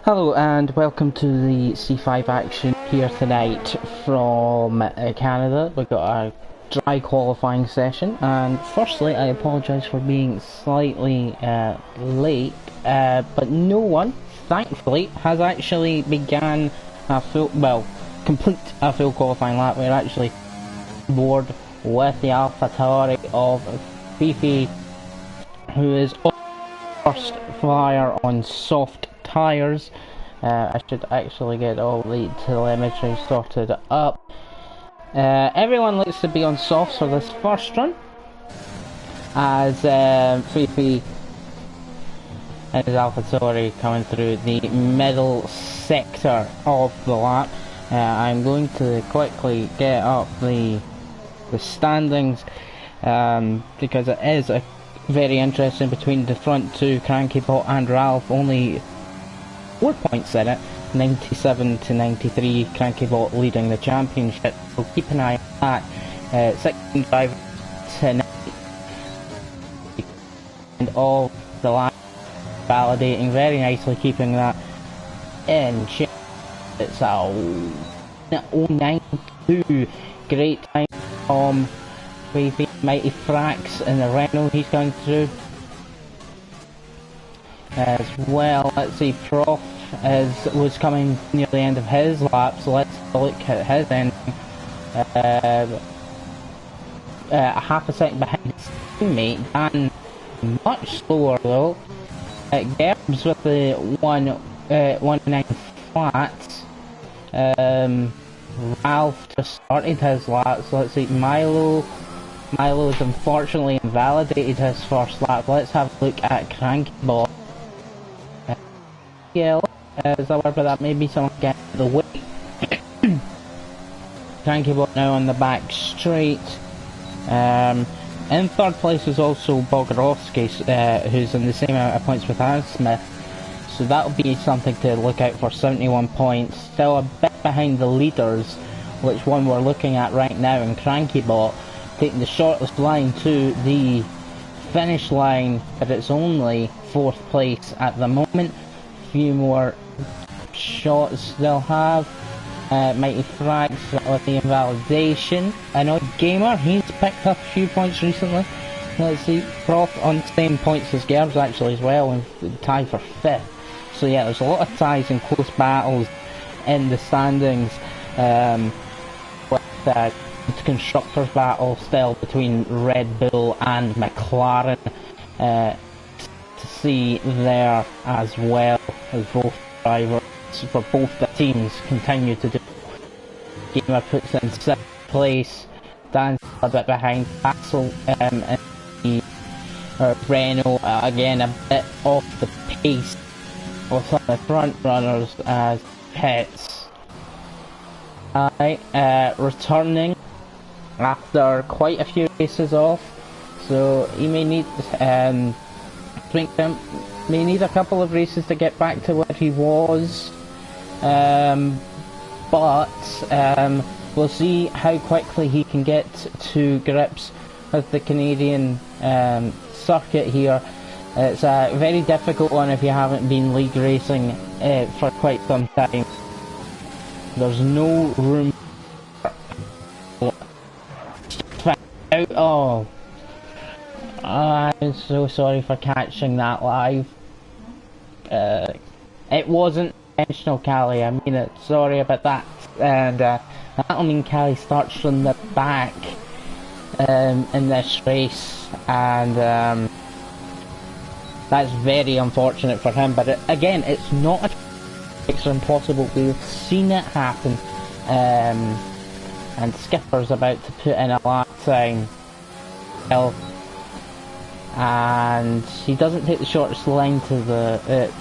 Hello and welcome to the C5 action here tonight from Canada. We've got a dry qualifying session, and firstly I apologise for being slightly late, but no one, thankfully, has actually began a complete a full qualifying lap. We're actually board with the AlphaTauri of Fifi, who is first flyer on soft tyres. I should actually get all the telemetry sorted up. Everyone looks to be on softs for this first run, as Fifi and his AlphaTauri coming through the middle sector of the lap. I'm going to quickly get up the standings, because it is very interesting between the front two, Crankybot and Ralph. Only 4 points in it, 97 to 93, Crankybot leading the championship, so keep an eye on that. 16 driver tonight, and all the lap validating very nicely, keeping that in check. It's a 092, great time from Mighty Frax in the Renault he's going through. As well, let's see, Prof was coming near the end of his lap, so let's have a look at his end. Half a second behind his teammate, Dan much slower though. Gerbs with the 1.9 flat. Ralph just started his lap, so let's see, Milo's unfortunately invalidated his first lap. Let's have a look at Crankybot. Is that word for that? Maybe someone getting the way. Crankybot now on the back straight. In third place is also Bogarovsky, who's in the same amount of points with Aaron Smith. So that'll be something to look out for, 71 points. Still a bit behind the leaders, which one we're looking at right now, and Crankybot taking the shortest line to the finish line, but it's only 4th place at the moment. Few more shots they'll have. Mighty Frags with the invalidation. I know Gamer, he's picked up a few points recently. Let's see, Prof on the same points as Gerbs actually as well, and tied for 5th. So yeah, there's a lot of ties and close battles in the standings, with the constructors battle still between Red Bull and McLaren to see there, as well as both drivers for both the teams continue to do. Gamer puts in 7th place, Dan's a bit behind Axel in the Renault, again a bit off the pace of some of the front runners as pits. Returning after quite a few races off, so he may need may need a couple of races to get back to where he was, but we'll see how quickly he can get to grips with the Canadian circuit here. It's a very difficult one if you haven't been league racing for quite some time. There's no room out. Oh, I'm so sorry for catching that live. It wasn't intentional, Callie. I mean it. Sorry about that. And that'll mean Callie starts from the back in this race, and that's very unfortunate for him. But again, it's not a extra impossible. We've seen it happen. And Skipper's about to put in a lap time, and he doesn't take the shortest line to the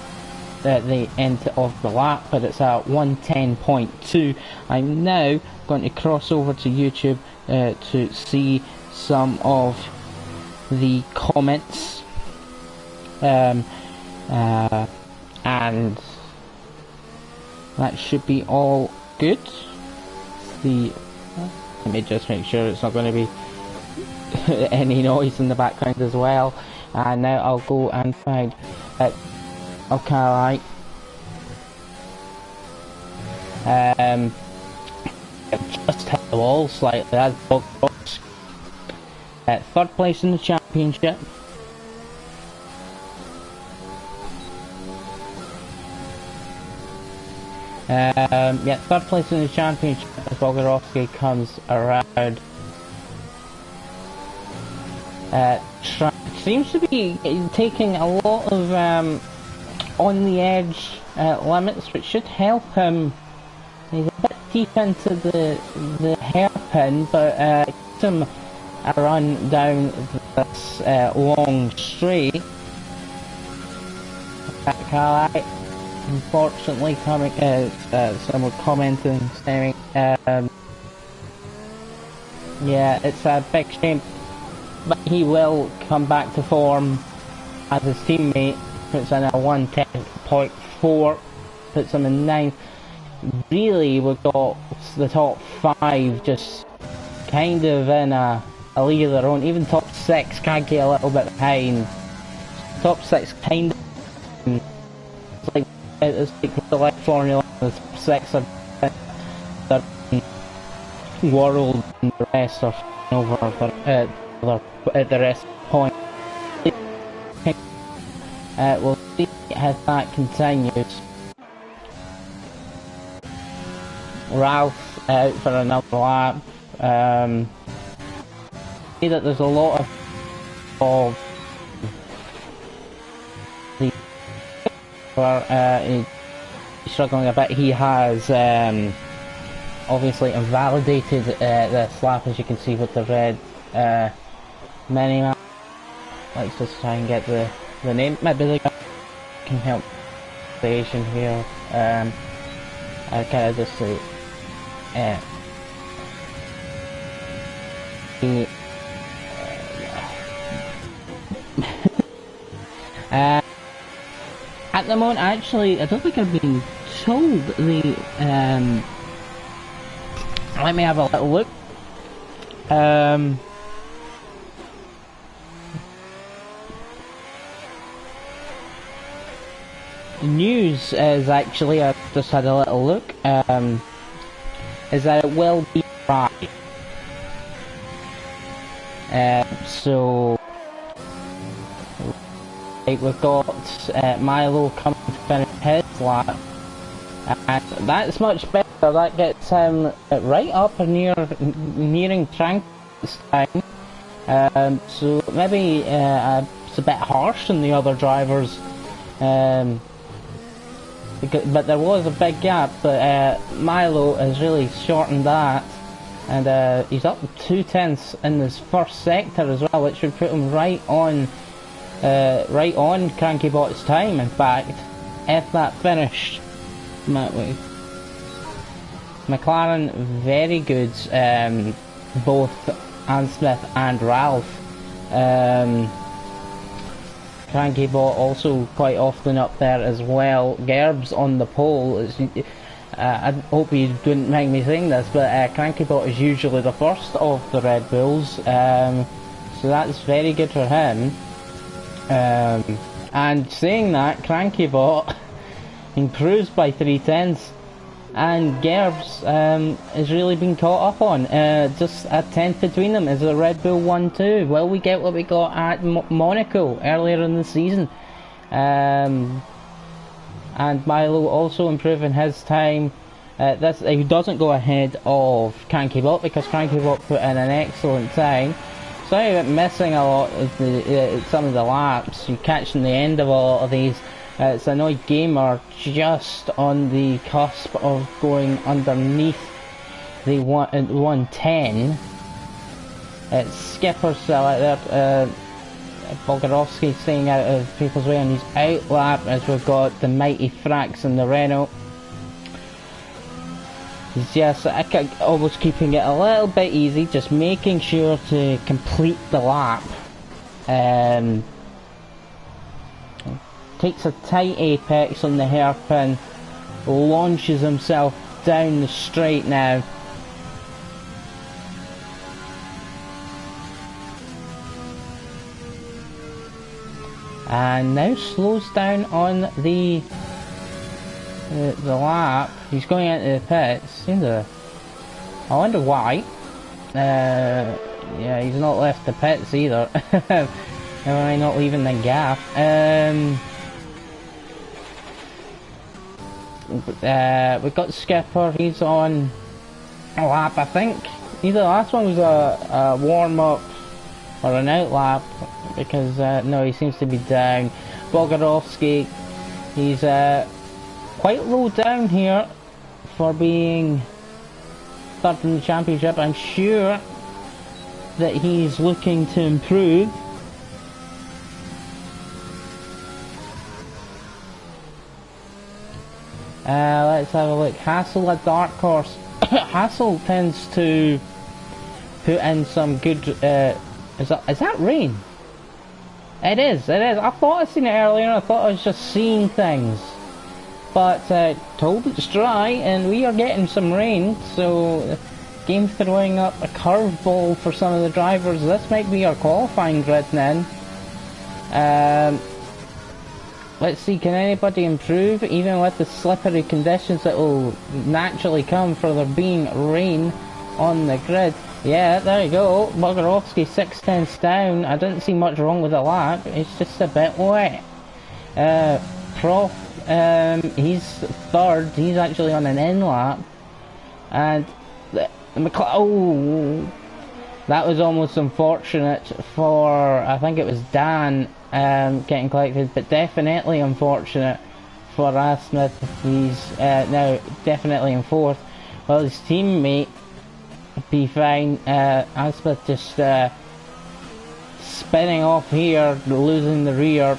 at the end of the lap, but it's at 110.2. I'm now going to cross over to YouTube to see some of the comments, and that should be all good. Let me just make sure it's not going to be any noise in the background as well. And now I'll go and find it. Okay, right. Just hit the wall slightly. That's Bogdanovsky. Third place in the championship. Yeah, third place in the championship as Bogdanovsky comes around. Track seems to be taking a lot of on the edge limits, which should help him. He's a bit deep into the hairpin, but gives him a run down this long straight. Alright. Unfortunately, coming, someone commenting saying, yeah, it's a big shame, but he will come back to form as his teammate. Puts in a 110.4, puts him in 9th. Really, we've got the top 5 just kind of in a league of their own. Even top 6 can't get a little bit behind. Top 6 kind of, it's like the like Formula 1, the 6 are the world and the rest are over for the rest point. We'll see how that continues. Ralph out for another lap. See that there's a lot of the he's struggling a bit. He has obviously invalidated this lap, as you can see with the red mini map. Let's just try and get the name. Maybe the guy can help the Asian here. I kind of just say at the moment, actually, I don't think I've been told the let me have a little look. News is actually, I've just had a little look, is that it will be Friday. So we've got Milo coming to finish his lap, and that's much better. That gets him right up nearing Trank's time. So maybe it's a bit harsh on the other drivers. But there was a big gap, but Milo has really shortened that, and he's up 2/10 in his first sector as well, which would put him right on Cranky Bot's time. In fact, if that finished, McLaren very good, both Ann Smith and Ralph. Cranky Bot also quite often up there as well. Gerb's on the pole. I hope you didn't mind me saying this, but Cranky Bot is usually the first of the Red Bulls, so that's very good for him. And saying that, Cranky Bot improves by 3/10, and Gerb's has really been caught up on. Just a 10th between them is the Red Bull 1-2. Will we get what we got at Monaco earlier in the season? And Milo also improving his time. He doesn't go ahead of Cranky Bot because Cranky Bot put in an excellent time. Sorry about missing a lot of some of the laps. You're catching the end of a lot of these. It's Annoyed Gamer just on the cusp of going underneath the 110. It's Skipper still out there. Bogdanovsky staying out of people's way on his out lap as we've got the mighty Frax and the Renault. He's just almost keeping it a little bit easy, just making sure to complete the lap. Takes a tight apex on the hairpin, launches himself down the straight now. And now slows down on the the lap. He's going into the pits. I wonder why. Yeah, he's not left the pits either. Am I not leaving the gap? We've got Skipper. He's on a lap, I think. Either the last one was a warm-up or an out lap, because no, he seems to be down. Bogarovsky, he's quite low down here for being third in the championship. I'm sure that he's looking to improve. Let's have a look. Hassel, a dark horse. Hassel tends to put in some good. Is that rain? It is. I thought I'd seen it earlier. I thought I was just seeing things, but told it's dry, and we are getting some rain. So, game throwing up a curveball for some of the drivers. This might be our qualifying grid then. Let's see, can anybody improve, even with the slippery conditions that will naturally come for there being rain on the grid? Yeah, there you go. Bogarovsky 6/10 down. I didn't see much wrong with the lap. It's just a bit wet. Prof, he's third. He's actually on an in lap. And oh, that was almost unfortunate for, I think it was Dan getting collected, but definitely unfortunate for Asmith. He's now definitely in fourth, while his teammate be fine. Asmith just spinning off here, losing the rear.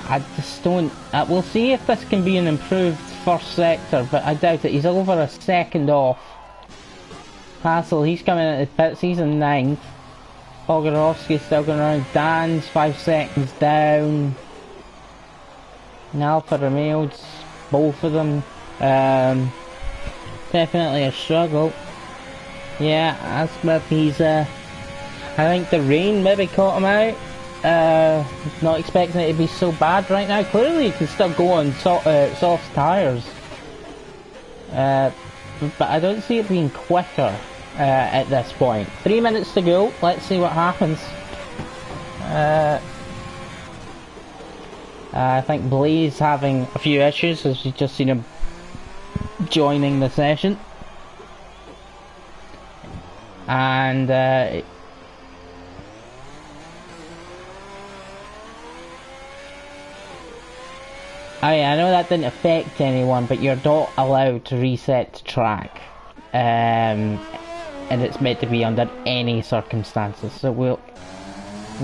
I just don't. We'll see if this can be an improved first sector, but I doubt it. He's over a second off. Hassel, he's coming into the pits. He's in ninth. Bogarovsky's still going around. Dan's 5 seconds down. And Alfa Romeo's, both of them. Definitely a struggle. Yeah, Asmith, he's I think the rain maybe caught him out. Not expecting it to be so bad right now. Clearly he can still go on soft tyres. But I don't see it being quicker at this point. 3 minutes to go. Let's see what happens. I think Blaze having a few issues, as you just seen him joining the session. And I know that didn't affect anyone, but you're not allowed to reset to track, and it's meant to be under any circumstances. So we'll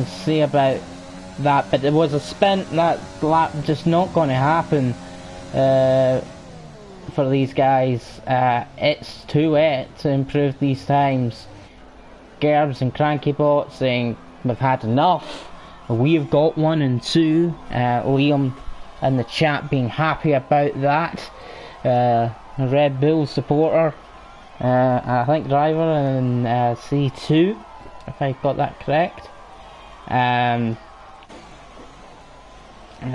see about that. But there was a spin, that lap just not going to happen for these guys. It's too wet to improve these times. Gerbs and Crankybot saying we've had enough. We've got 1 and 2. Liam in the chat being happy about that. A Red Bull supporter, I think driver in C2, if I got that correct. I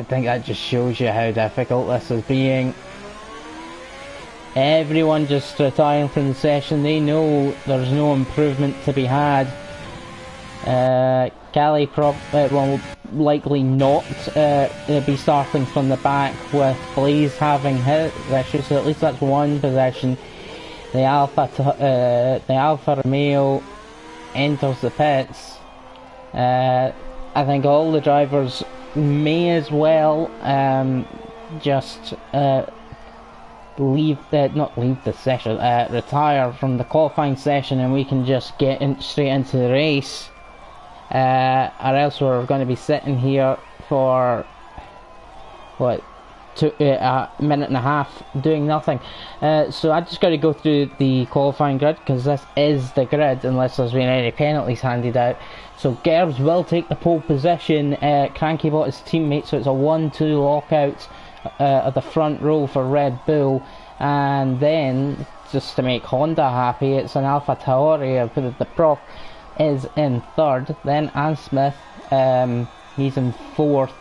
think that just shows you how difficult this is being. Everyone just retiring from the session. They know there's no improvement to be had. Cali will likely not be starting from the back, with Blaze having his issues, so at least that's one position. The Alfa Romeo enters the pits. I think all the drivers may as well just retire from the qualifying session, and we can just get straight into the race. Or else we're going to be sitting here for what, a minute and a half doing nothing. So I just got to go through the qualifying grid, because this is the grid unless there's been any penalties handed out. So Gerbs will take the pole position. Crankybot is teammate, so it's a 1-2 lockout at the front row for Red Bull. And then, just to make Honda happy, it's an Alpha Tauri. The Prof is in third. Then Ann Smith He's in 4th.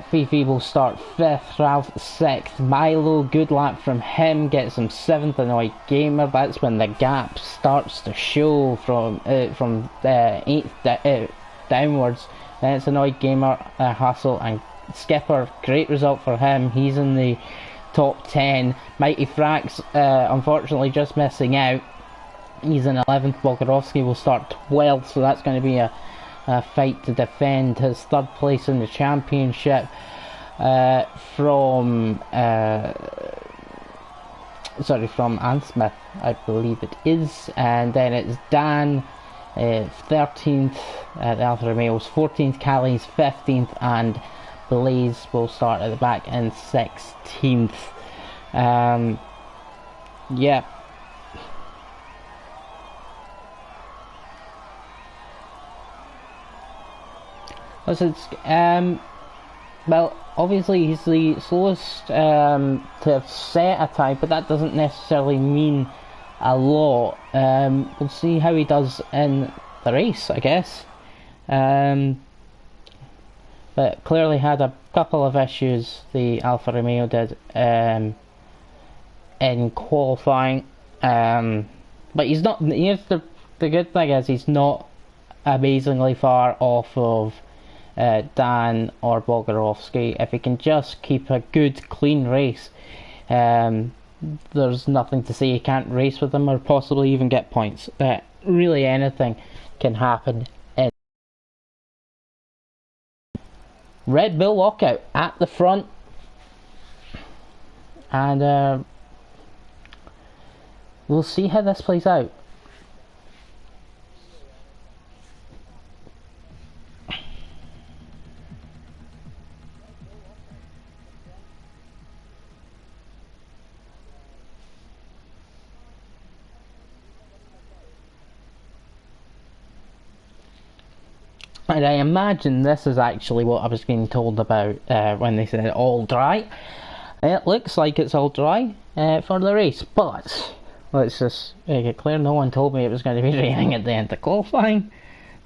Fifi will start 5th, Ralph 6th, Milo, good lap from him, gets him 7th, Annoyed Gamer. That's when the gap starts to show from 8th downwards. Then it's Annoyed Gamer, Hustle and Skipper. Great result for him, he's in the top 10. Mighty Frax, unfortunately just missing out. He's in 11th, Bolgarowski will start 12th, so that's going to be a fight to defend his 3rd place in the championship from Ann Smith, I believe it is. And then it's Dan 13th, the Alfa Romeo's 14th, Callie's 15th, and Blaze will start at the back in 16th. Yeah. Listen, well, obviously he's the slowest to have set a time, but that doesn't necessarily mean a lot. We'll see how he does in the race, I guess. But clearly had a couple of issues, the Alfa Romeo did, in qualifying. But he's not, here's the good thing is he's not amazingly far off of Dan or Bolgarowski. If he can just keep a good clean race, there's nothing to say he can't race with them or possibly even get points. Really anything can happen. Red Bull walkout at the front, and we'll see how this plays out. And I imagine this is actually what I was being told about when they said all dry. It looks like it's all dry for the race, but let's just make it clear, no one told me it was going to be raining at the end of qualifying.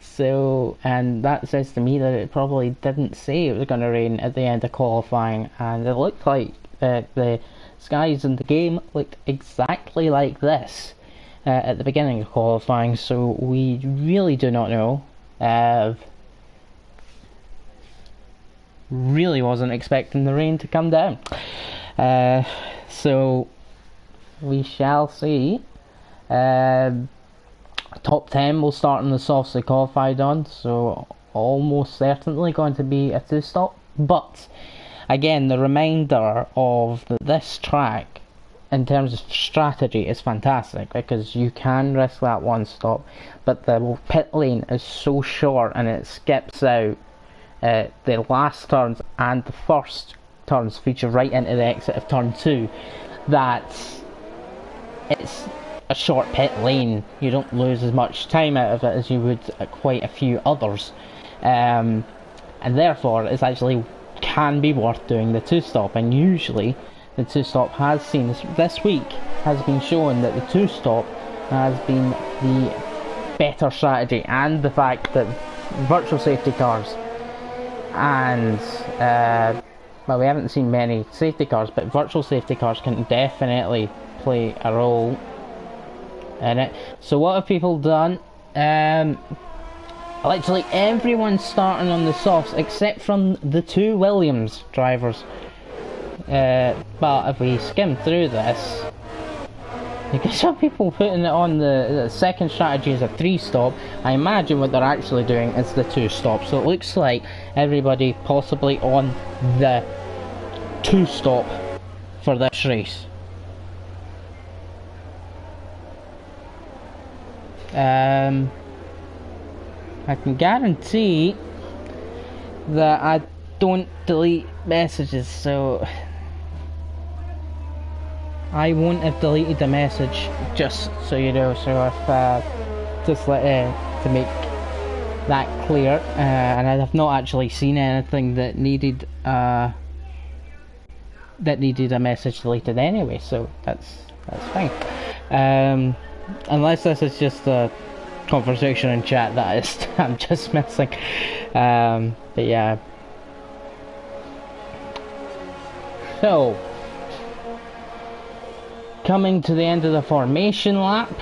So, and that says to me that it probably didn't say it was going to rain at the end of qualifying, and it looked like the skies in the game looked exactly like this at the beginning of qualifying, so we really do not know. Really wasn't expecting the rain to come down, so we shall see. Top 10 will start on the softs they qualified on, so almost certainly going to be a 2-stop. But again, the reminder of this track in terms of strategy is fantastic, because you can risk that 1 stop, but the pit lane is so short and it skips out the last turns, and the first turns feature right into the exit of turn 2, that it's a short pit lane. You don't lose as much time out of it as you would at quite a few others, and therefore it's actually can be worth doing the 2-stop. And usually the 2-stop has seen this week has been shown that the 2-stop has been the better strategy, and the fact that virtual safety cars and well, we haven't seen many safety cars, but virtual safety cars can definitely play a role in it. So what have people done? Literally everyone's starting on the softs except from the 2 Williams drivers. But if we skim through this, you get some people putting it on the second strategy as a 3-stop. I imagine what they're actually doing is the 2-stop. So it looks like everybody possibly on the 2-stop for this race. I can guarantee that I don't delete messages, so I won't have deleted the message, just so you know. So if just to make that clear, and I have not actually seen anything that needed a message deleted anyway, so that's fine. Unless this is just a conversation in chat that is I'm just missing. But yeah. So, coming to the end of the formation lap.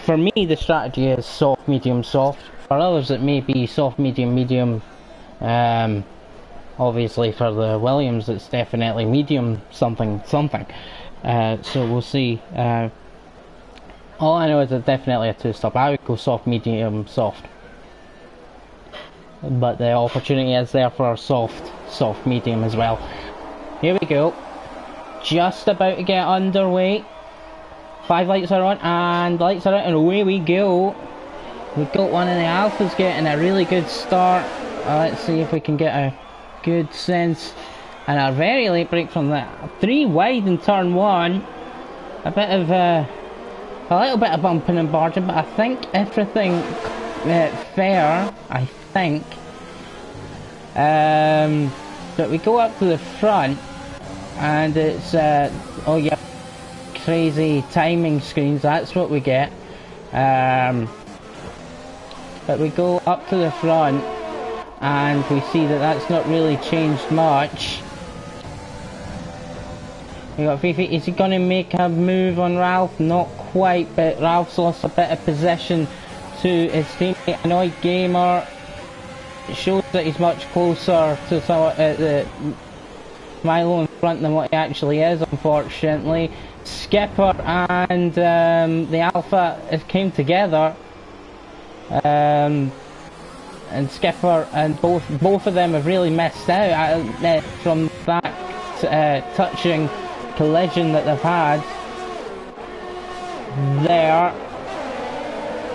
For me, the strategy is soft, medium, soft. For others, it may be soft, medium, medium. Obviously, for the Williams, it's definitely medium, something, something. So we'll see. All I know is it's definitely a two-stop. I would go soft, medium, soft. But the opportunity is there for a soft, medium as well. Here we go. Just about to get underway. 5 lights are on and lights are out and away we go. We've got one of the Alphas getting a really good start. Let's see if we can get a good sense. And a very late break from that. 3 wide in turn 1. A bit of a little bit of bumping and barging, but I think everything fair, I think. But we go up to the front and it's oh yeah, crazy timing screens, that's what we get. But we go up to the front and we see that that's not really changed much. We got Fifi. Is he going to make a move on Ralph? Not quite, but Ralph's lost a bit of possession to his teammate. Annoyed Gamer. It shows that he's much closer to the Milo in front than what he actually is, unfortunately. Skipper and the Alpha came together. And Skipper and both of them have really missed out from that touching collision that they've had there.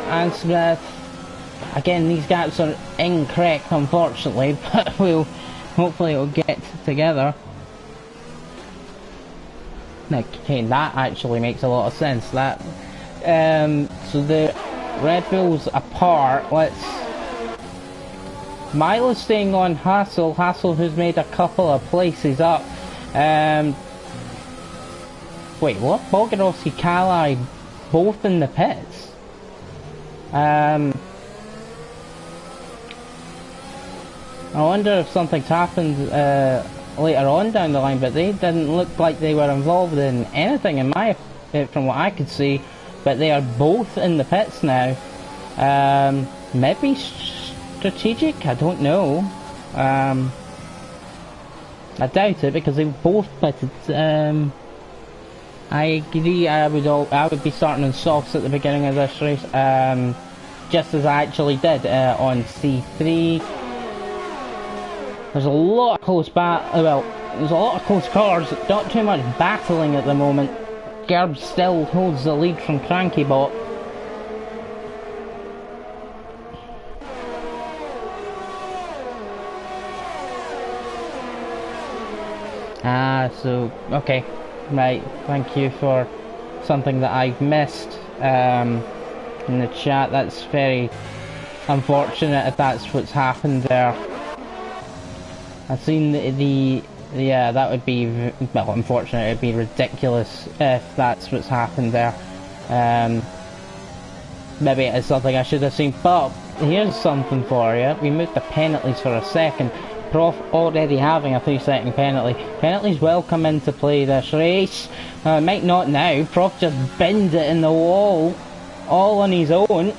And Smith, again, these gaps are incorrect, unfortunately, but hopefully it'll get together. Okay, that actually makes a lot of sense. That so the Red Bulls apart. Milo's staying on Hassel, who's made a couple of places up. Wait, what? Bogdanovsky, Kali, both in the pits. I wonder if something's happened later on down the line, but they didn't look like they were involved in anything in from what I could see. But they are both in the pits now. Maybe strategic, I don't know. I doubt it because they both pitted. I agree. I would be starting on softs at the beginning of this race, just as I actually did on C3. There's a lot of close there's a lot of close cars. Not too much battling at the moment. Gerb still holds the lead from Crankybot. So, okay, right, thank you for something that I've missed in the chat. That's very unfortunate if that's what's happened there. I've seen yeah, that would be, well, unfortunate. It'd be ridiculous if that's what's happened there. Maybe it is something I should have seen, but here's something for you. We moved the penalties for a second. Prof already having a 3-second penalty. Penalties will come into play this race. Might not now. Prof just binned it in the wall, all on his own.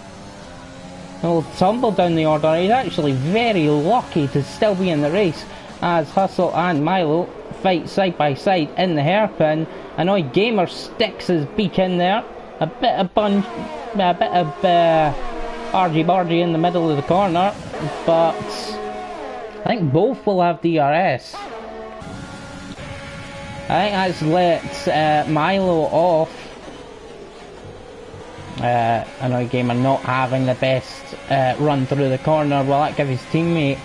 He'll tumble down the order. He's actually very lucky to still be in the race, as Hustle and Milo fight side by side in the hairpin. Annoyed Gamer sticks his beak in there. A bit of argy-bargy in the middle of the corner, but I think both will have DRS. I think that's let Milo off. Annoyed Gamer not having the best run through the corner. Will that give his teammate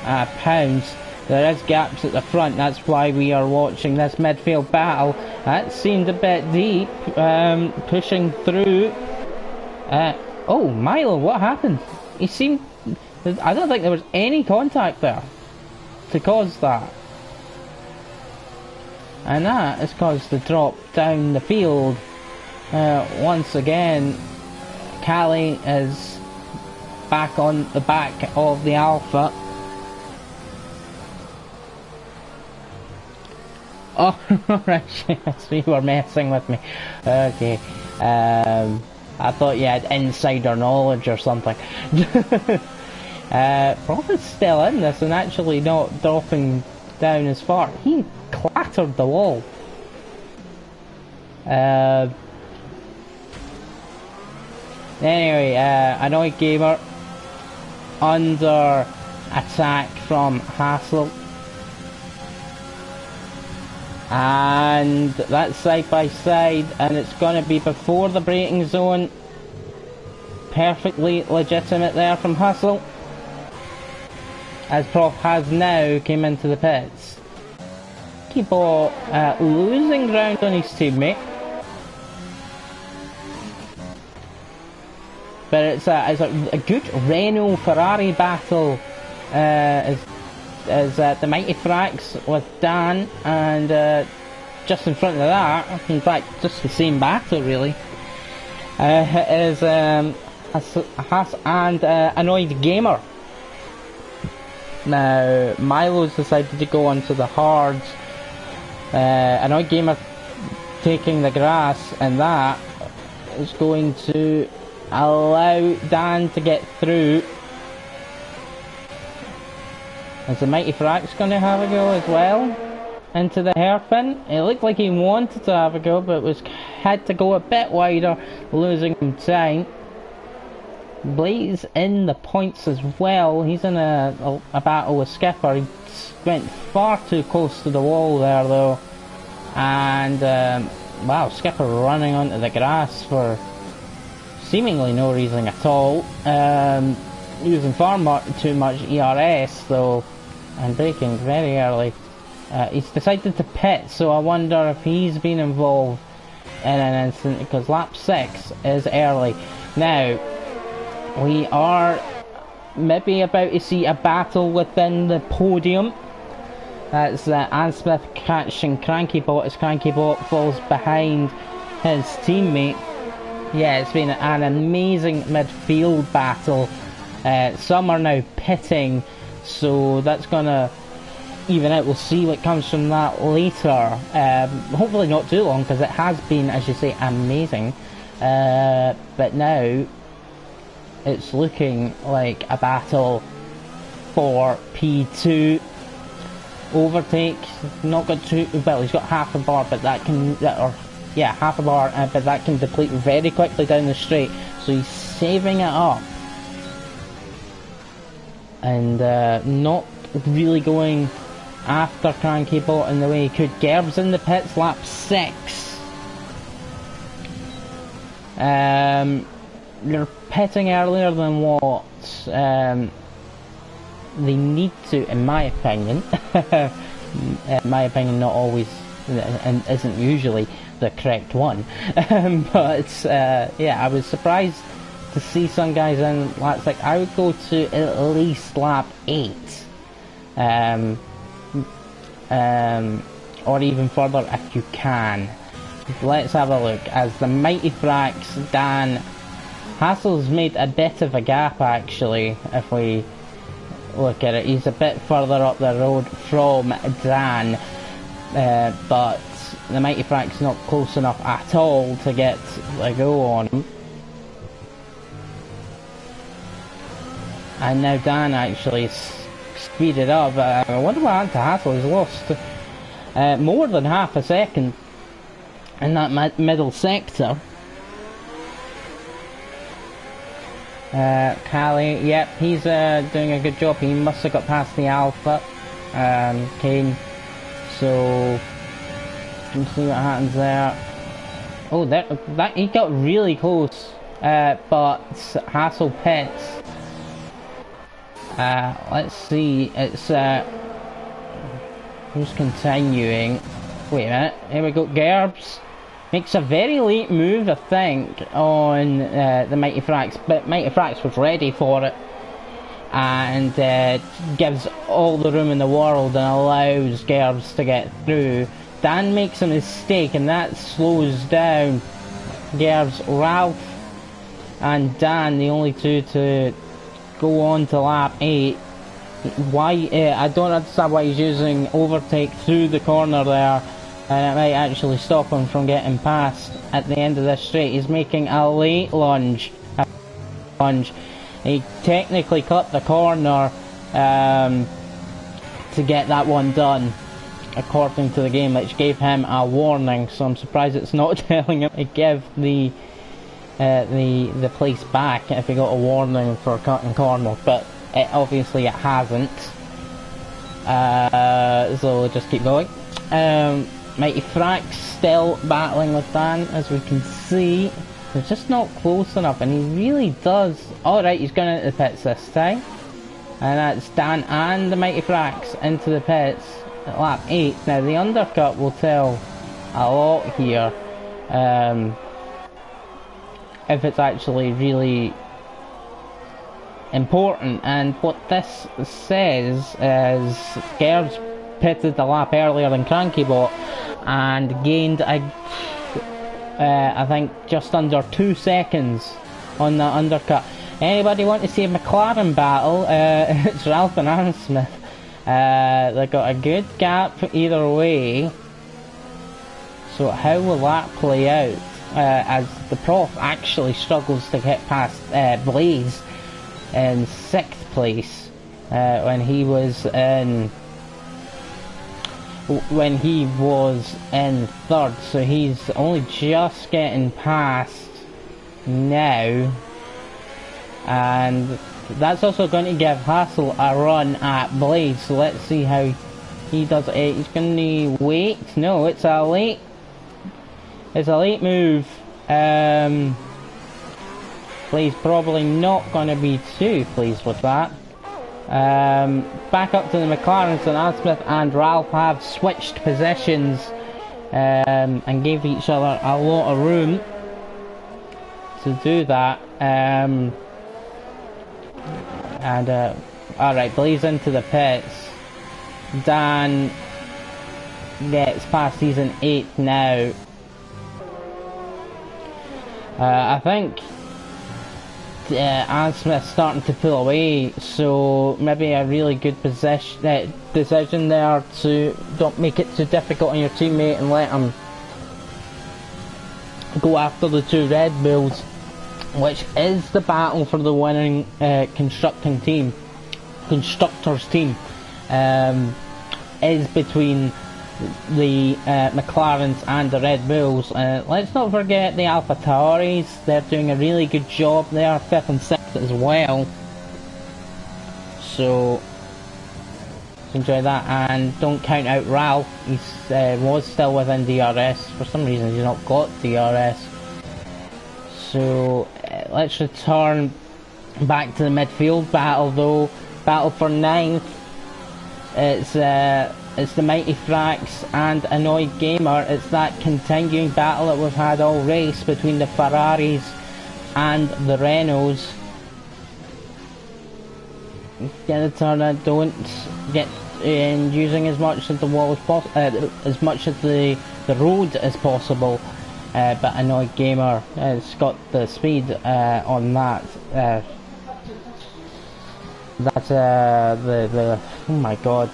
pounds? There is gaps at the front, that's why we are watching this midfield battle. That seemed a bit deep, pushing through. Oh, Milo, what happened? He seemed... I don't think there was any contact there to cause that. and that has caused the drop down the field. Once again, Callie is back on the back of the Alpha. Oh, right, yes, you were messing with me. Okay, I thought you had insider knowledge or something. Prophet's still in this and actually not dropping down as far. He clattered the wall. Anyway, Annoyed Gamer under attack from Hassel. And that's side by side, and it's going to be before the braking zone. Perfectly legitimate there from Hustle, as Prof has now came into the pits. Keyball losing ground on his teammate, but it's a good Renault-Ferrari battle. Is the Mighty Frax with Dan, and just in front of that, in fact just the same battle really, is Haas and Annoyed Gamer. Now Milo's decided to go onto the hards. Annoyed Gamer taking the grass, and that is going to allow Dan to get through. Is the Mighty Frax going to have a go as well into the hairpin? It looked like he wanted to have a go, but had to go a bit wider, losing some time. Blaze in the points as well. He's in a battle with Skipper. He went far too close to the wall there though, and wow, Skipper running onto the grass for seemingly no reason at all. Using far too much ERS though, and braking very early. He's decided to pit, so I wonder if he's been involved in an incident, because lap 6 is early. Now, we are maybe about to see a battle within the podium. That's Ann Smith catching Crankybot as Crankybot falls behind his teammate. Yeah, it's been an amazing midfield battle. Some are now pitting, so that's gonna even out. We'll see what comes from that later. Hopefully not too long, because it has been, as you say, amazing. But now it's looking like a battle for P2. Overtake, not got too well. He's got half a bar, but that can, half a bar, but that can deplete very quickly down the straight. So he's saving it up. And not really going after Crankybot in the way he could. Gerb's in the pits, lap 6. They're pitting earlier than what they need to, in my opinion. In my opinion, not always, and isn't usually the correct one. But yeah, I was surprised to see some guys in lap 6. I would go to at least lap 8, or even further if you can. Let's have a look. As the Mighty Frax, Dan, Hassel's made a bit of a gap actually. If we look at it, he's a bit further up the road from Dan, but the Mighty Frax not close enough at all to get a go on him. And now Dan actually speeded up. I wonder what happened to Hassel. He's lost more than half a second in that middle sector. Callie, yep, he's doing a good job. He must have got past the Alpha, Kane. So, let's see what happens there. Oh, that he got really close, but Hassel pits. Let's see, it's who's continuing. Wait a minute, here we go. Gerbs makes a very late move, I think, on the Mighty Frax, but Mighty Frax was ready for it, and gives all the room in the world and allows Gerbs to get through. Dan makes a mistake, and that slows down. Gives Ralph and Dan, the only two to go on to lap 8. Why? I don't understand why he's using overtake through the corner there, and it might actually stop him from getting past at the end of this straight. He's making a late lunge. He technically cut the corner to get that one done, according to the game, which gave him a warning. So I'm surprised it's not telling him to give the place back if he got a warning for cutting corners, but obviously it hasn't. So we'll just keep going. Mighty Frax still battling with Dan, as we can see. They're just not close enough, and he really does. Alright, he's going into the pits this time. And that's Dan and the Mighty Frax into the pits at lap 8. Now the undercut will tell a lot here. If it's actually really important. And what this says is Gerbs pitted the lap earlier than CrankyBot and gained I think just under 2 seconds on that undercut. Anybody want to see a McLaren battle? It's Ralph and Aaron Smith. They've got a good gap either way. So how will that play out? As the Prof actually struggles to get past Blaze in 6th place when he was in 3rd, so he's only just getting past now, and that's also going to give Hassel a run at Blaze. So let's see how he does it. He's going to wait. No, it's a late move. Blaze probably not going to be too pleased with that. Back up to the McLarens, and Aaron Smith and Ralph have switched positions and gave each other a lot of room to do that. Alright, Blaze into the pits. Dan gets past, he's in 8th now. I think Aaron Smith's starting to pull away, so maybe a really good decision there to don't make it too difficult on your teammate and let him go after the 2 Red Bulls, which is the battle for the winning constructors team, is between the McLarens and the Red Bulls. Let's not forget the AlphaTauris. They're doing a really good job. They are 5th and 6th as well, so enjoy that. And don't count out Ralph. He was still within DRS. For some reason he's not got DRS. So let's return back to the midfield battle though. Battle for 9th. It's the Mighty Frax and Annoyed Gamer. It's that continuing battle that we've had all race between the Ferraris and the Renaults. Get the turn, don't get in using as much of the wall as possible, as much of the road as possible. But Annoyed Gamer has got the speed on that. That's the oh my god,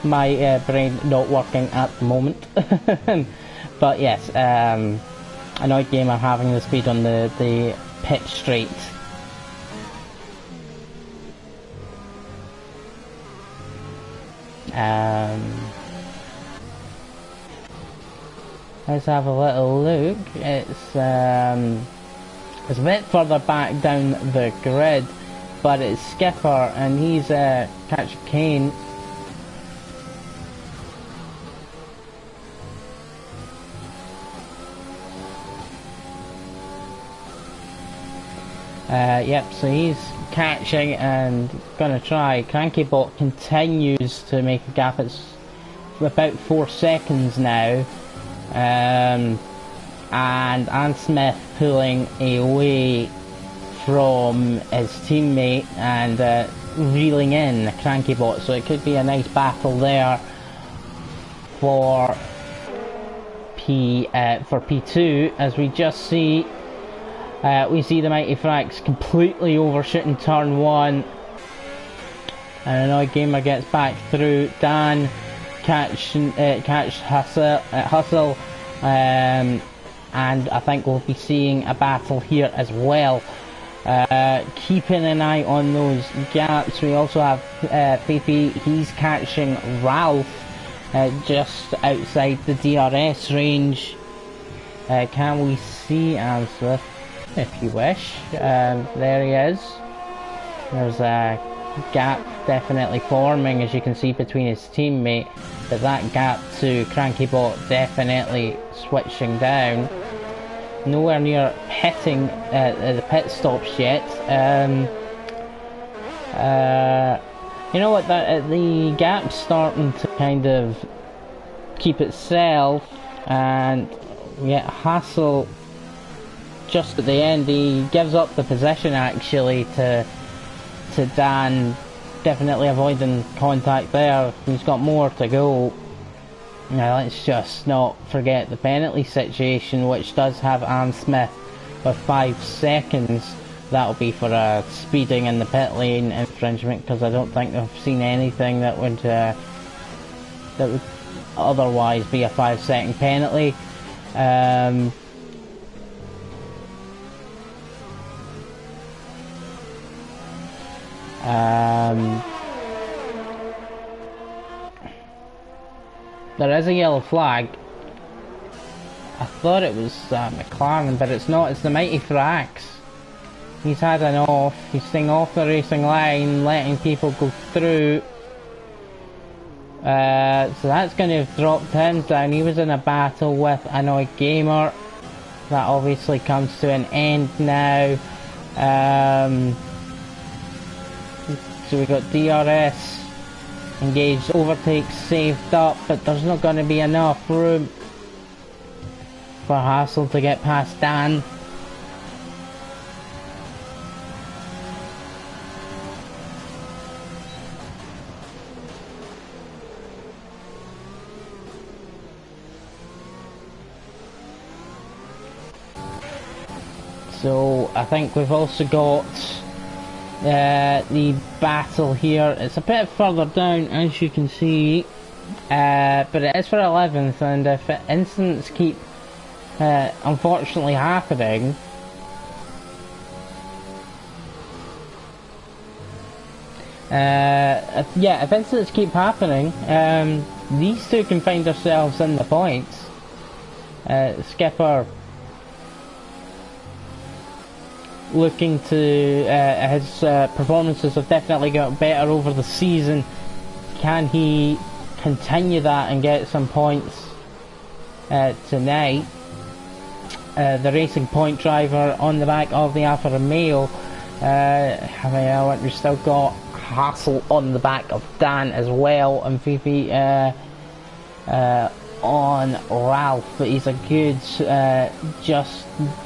my brain not working at the moment. But yes, Annoyed Gamer having the speed on the pit straight. Let's have a little look. It's a bit further back down the grid, but it's Skipper, and he's catch Kane. Yep, so he's catching and gonna try. CrankyBot continues to make a gap. It's about 4 seconds now. And Ann Smith pulling away from his teammate and reeling in CrankyBot, so it could be a nice battle there for P2, as we just see we see the Mighty Frax completely overshooting turn 1. And another gamer gets back through. Dan catch Hustle, and I think we'll be seeing a battle here as well. Keeping an eye on those gaps. We also have Fifi. He's catching Ralph just outside the DRS range. Can we see Answorth, if you wish? There he is. There's a gap definitely forming, as you can see, between his teammate, but that gap to CrankyBot definitely switching down. Nowhere near hitting the pit stops yet. You know what, the gap's starting to kind of keep itself, and yeah, Hassel just at the end, he gives up the position actually to Dan, definitely avoiding contact there. He's got more to go. Now let's just not forget the penalty situation, which does have Anne Smith with 5 seconds. That'll be for a speeding in the pit lane infringement, because I don't think I've seen anything that would otherwise be a 5-second penalty. There is a yellow flag. I thought it was McLaren, but it's not. It's the Mighty Frax. He's had an off. He's staying off the racing line, letting people go through. So that's going to have dropped him down. He was in a battle with Annoy Gamer. That obviously comes to an end now. So we got DRS engaged, overtake saved up, but there's not going to be enough room for Hassel to get past Dan. So I think we've also got the battle here. It's a bit further down, as you can see, but it is for 11th, and if incidents keep unfortunately happening, if incidents keep happening, these two can find themselves in the points. Skipper looking to his performances have definitely got better over the season. Can he continue that and get some points tonight? The Racing Point driver on the back of the Alfa Romeo. We've still got Hassel on the back of Dan as well, and Fifi on Ralph, but he's a good he's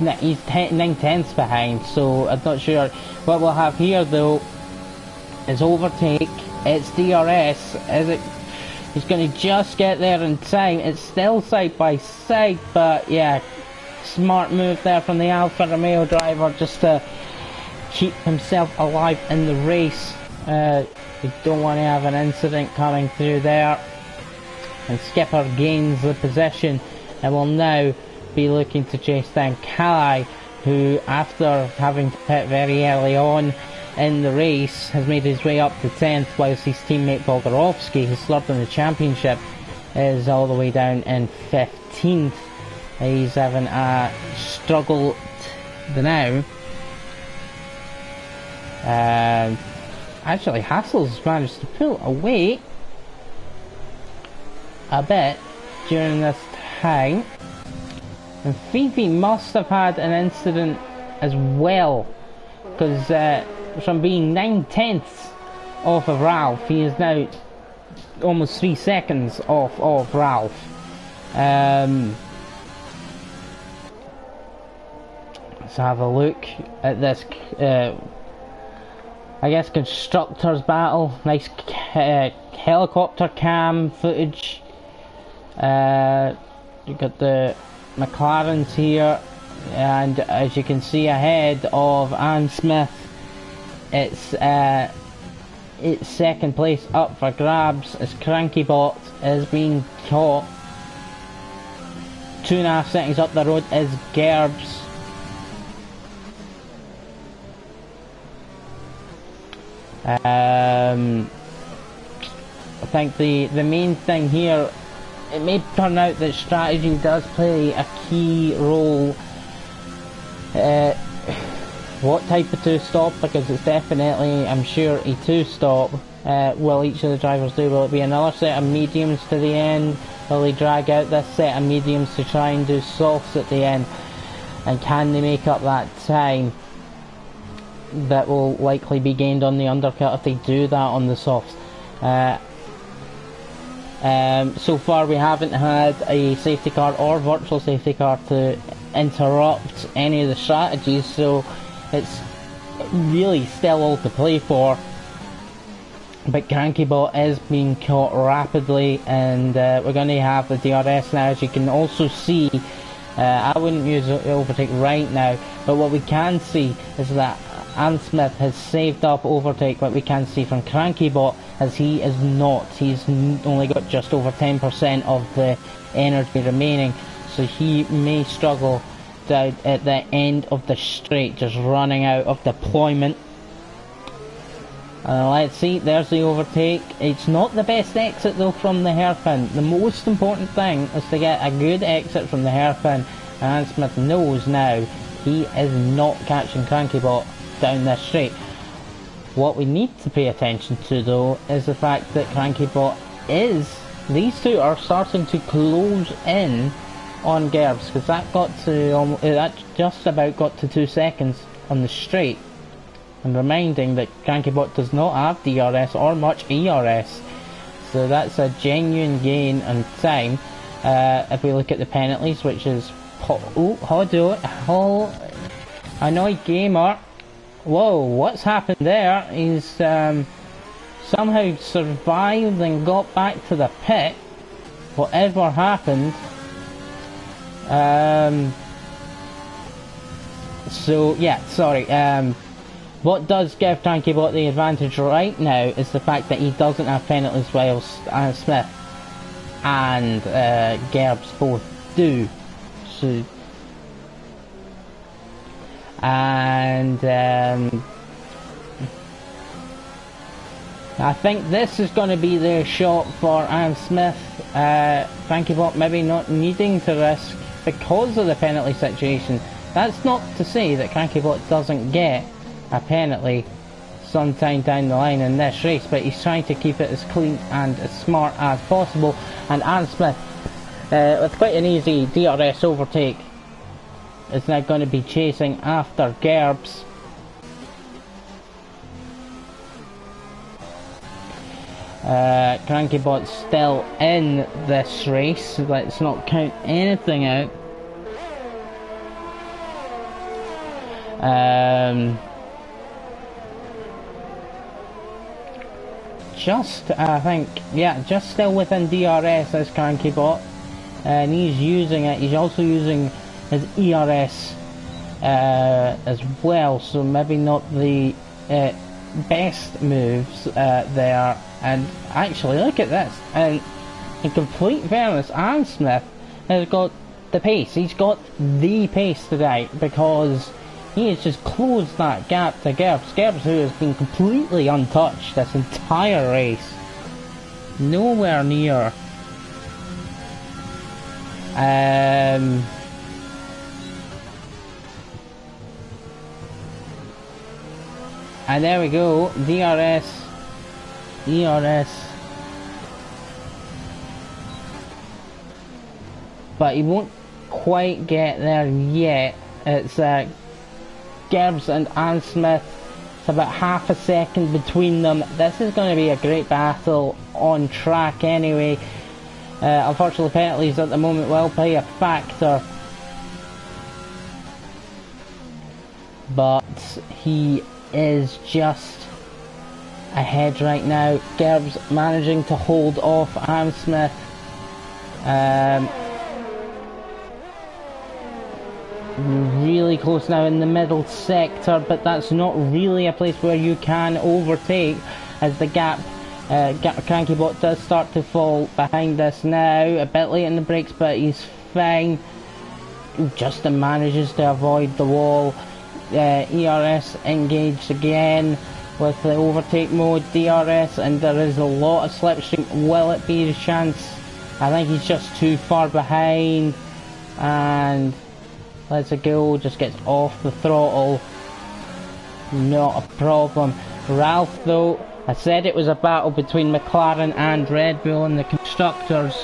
9/10 behind, so I'm not sure. What we'll have here though is overtake. It's DRS. He's going to just get there in time. It's still side by side, but yeah, smart move there from the Alfa Romeo driver just to keep himself alive in the race. We don't want to have an incident coming through there. And Skipper gains the position and will now be looking to chase down Kali, who, after having to pit very early on in the race, has made his way up to 10th, whilst his teammate Bogarovsky, who's third in the championship, is all the way down in 15th. He's having a struggle now. Actually, Hassel's managed to pull away a bit during this time, and Fifi must have had an incident as well, because from being 9/10 off of Ralph, he is now almost 3 seconds off of Ralph. Let's have a look at this I guess constructors battle. Nice helicopter cam footage You've got the McLarens here, and as you can see ahead of Anne Smith, it's second place up for grabs as Crankybot is being caught. 2.5 seconds up the road is Gerbs. I think the main thing here, it may turn out that strategy does play a key role. What type of 2-stop, because it's definitely, I'm sure, a 2-stop. Will each of the drivers do? Will it be another set of mediums to the end? Will they drag out this set of mediums to try and do softs at the end? And can they make up that time that will likely be gained on the undercut if they do that on the softs? So far we haven't had a safety car or virtual safety car to interrupt any of the strategies, so it's really still all to play for. But Crankybot is being caught rapidly, and we're going to have the DRS now. As you can also see, I wouldn't use overtake right now, but what we can see is that Anne Smith has saved up overtake. What we can see from Crankybot as he is not. He's only got just over 10% of the energy remaining, so he may struggle down at the end of the straight, just running out of deployment. Let's see, there's the overtake. It's not the best exit though from the hairpin. The most important thing is to get a good exit from the hairpin, and Anne Smith knows now he is not catching Crankybot down this straight. What we need to pay attention to though is the fact that Crankybot these two are starting to close in on Gerbs, because that just about got to 2 seconds on the straight. And reminding that Crankybot does not have DRS or much ERS, so that's a genuine gain in time. If we look at the penalties, which is annoyed gamer. Whoa, what's happened there? He's somehow survived and got back to the pit. Whatever happened. So yeah, sorry. What does give Crankybot the advantage right now is the fact that he doesn't have penalties whilst Anne Smith and Gerbs both do. So, and I think this is going to be the shot for Anne Smith. Crankybot maybe not needing to risk because of the penalty situation. That's not to say that Crankybot doesn't get a penalty sometime down the line in this race, but he's trying to keep it as clean and as smart as possible. And Anne Smith, with quite an easy DRS overtake, is now going to be chasing after Gerbs. Crankybot's still in this race, let's not count anything out. I think, yeah, just still within DRS as Crankybot, and he's using it. He's also using his ERS as well, so maybe not the best moves there. And actually, look at this, and in complete fairness, Anne Smith has got the pace. He's got the pace today, because he has just closed that gap to Gerbs. Gerbs, who has been completely untouched this entire race. Nowhere near. And there we go. DRS. ERS. But he won't quite get there yet. It's Gerbs and Anne Smith. It's about half a second between them. This is going to be a great battle on track anyway. Unfortunately, penalties at the moment will play a factor. But he is just ahead right now. Gerbs managing to hold off Anne Smith. Um, really close now in the middle sector, but that's not really a place where you can overtake, as the gap Crankybot does start to fall behind us now. A bit late in the brakes, but he's fine. Justin manages to avoid the wall. ERS engaged again with the overtake mode. DRS, and there is a lot of slipstream. Will it be his chance? I think he's just too far behind, and lets it go, just gets off the throttle. Not a problem. Ralph, though, I said it was a battle between McLaren and Red Bull in the constructors,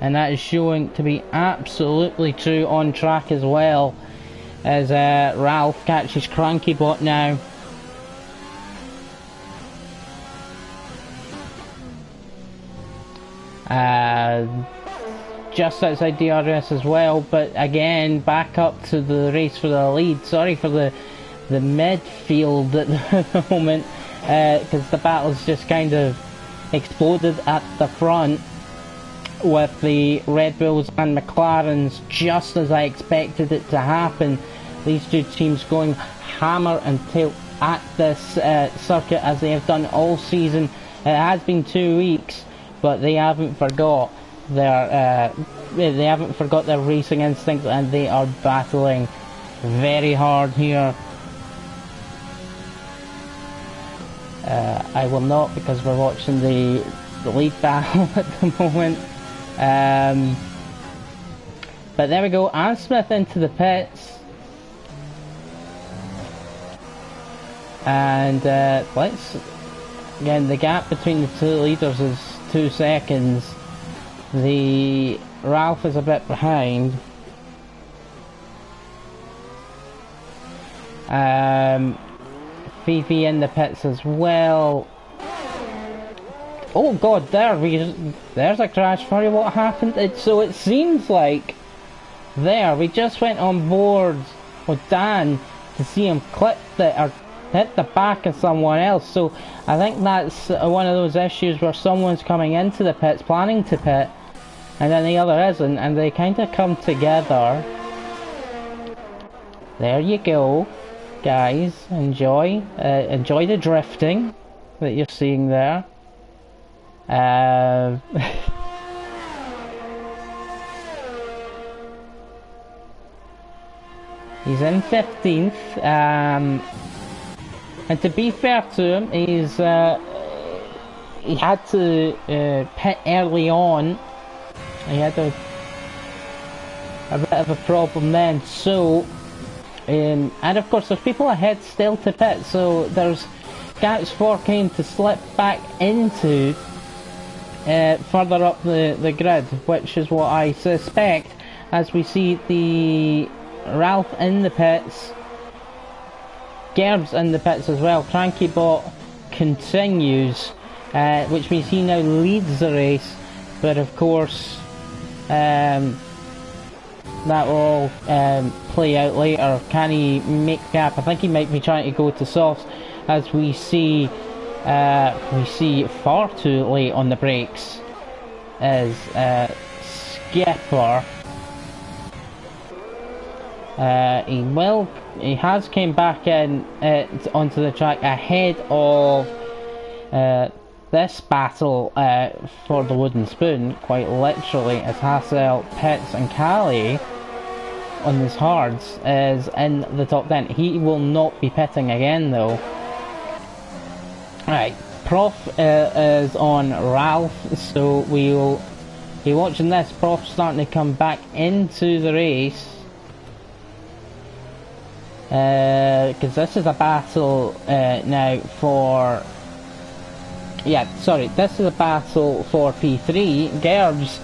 and that is showing to be absolutely true on track as well, as Ralph catches Crankybot now. Just outside DRS as well, but again back up to the race for the lead. Sorry for the midfield at the moment, because the battle's just kind of exploded at the front with the Red Bulls and McLarens, just as I expected it to happen. These two teams going hammer and tail at this circuit, as they have done all season. It has been 2 weeks, but they haven't forgot their racing instincts, and they are battling very hard here. I will not, because we're watching the lead battle at the moment. But there we go, Anne Smith into the pits. And again, the gap between the two leaders is 2 seconds. The Ralph is a bit behind. Fifi in the pits as well. Oh god, there's a crash for you. What happened? So it seems like we just went on board with Dan to see him clip or hit the back of someone else. So I think that's one of those issues where someone's coming into the pits planning to pit, and then the other isn't, and they kind of come together. There you go, guys. Enjoy the drifting that you're seeing there. He's in 15th, and to be fair to him, he had to pit early on. He had a bit of a problem then, so and of course there's people ahead still to pit, so there's gaps for him to slip back into further up the grid, which is what I suspect, as we see the Ralph in the pits, Gerb's in the pits as well. Crankybot continues, which means he now leads the race, but of course that will all play out later. Can he make gap? I think he might be trying to go to softs, as we see far too late on the brakes as Skipper. He has came back in onto the track ahead of this battle for the wooden spoon, quite literally, as Hassel, Pitts and Callie on his hards is in the top 10. He will not be pitting again though. Right, Prof is on Ralph, so we'll be watching this. Prof starting to come back into the race, because this is a battle now for... Yeah, sorry, this is a battle for P3. Gerb's